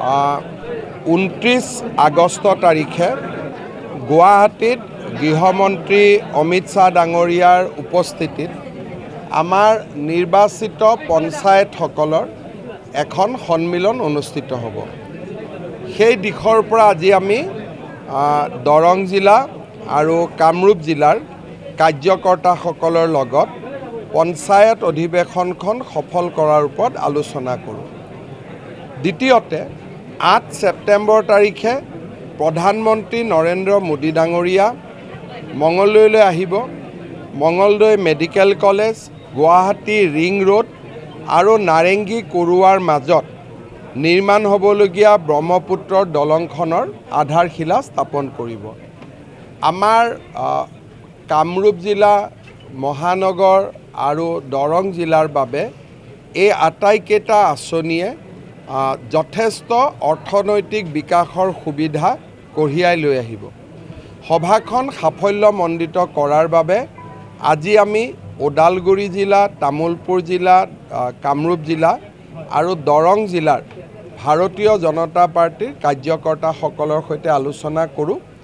29 আগষ্ট তাৰিখে গুৱাহাটীত গৃহমন্ত্ৰী অমিত শ্বাহ ডাঙৰীয়াৰ উপস্থিতিত আমাৰ নিৰ্বাচিত পঞ্চায়তসকলৰ এখন সন্মিলন অনুষ্ঠিত হ'ব। সেই দিশৰ পৰা আজি আমি দৰং জিলা আৰু কামৰূপ জিলাৰ কাৰ্যকৰ্তাসকলৰ লগত পঞ্চায়ত অধিৱেশনখন সফল কৰাৰ ওপৰত আলোচনা কৰোঁ। দ্বিতীয়তে 8 ছেপ্টেম্বৰ তাৰিখে প্ৰধানমন্ত্ৰী নৰেন্দ্ৰ মোদী ডাঙৰীয়া মঙলদৈলৈ আহিব। Mangaldoi medical college, Guwahati ring road আৰু নাৰেংগী কৰোৱাৰ মাজত নিৰ্মাণ হ'বলগীয়া ব্ৰহ্মপুত্ৰৰ দলংখনৰ আধাৰশিলা স্থাপন কৰিব। আমাৰ কামৰূপ জিলা, মহানগৰ আৰু দৰং জিলাৰ বাবে এই আটাইকেইটা আঁচনিয়ে যথেষ্ট অৰ্থনৈতিক বিকাশৰ সুবিধা কঢ়িয়াই লৈ আহিব। সভাখন সাফল্যমণ্ডিত কৰাৰ বাবে আজি আমি ওদালগুৰি জিলা, তামুলপুৰ জিলা, কামৰূপ জিলা আৰু দৰং জিলাৰ ভাৰতীয় জনতা পাৰ্টিৰ কাৰ্যকৰ্তাসকলৰ সৈতে আলোচনা কৰোঁ।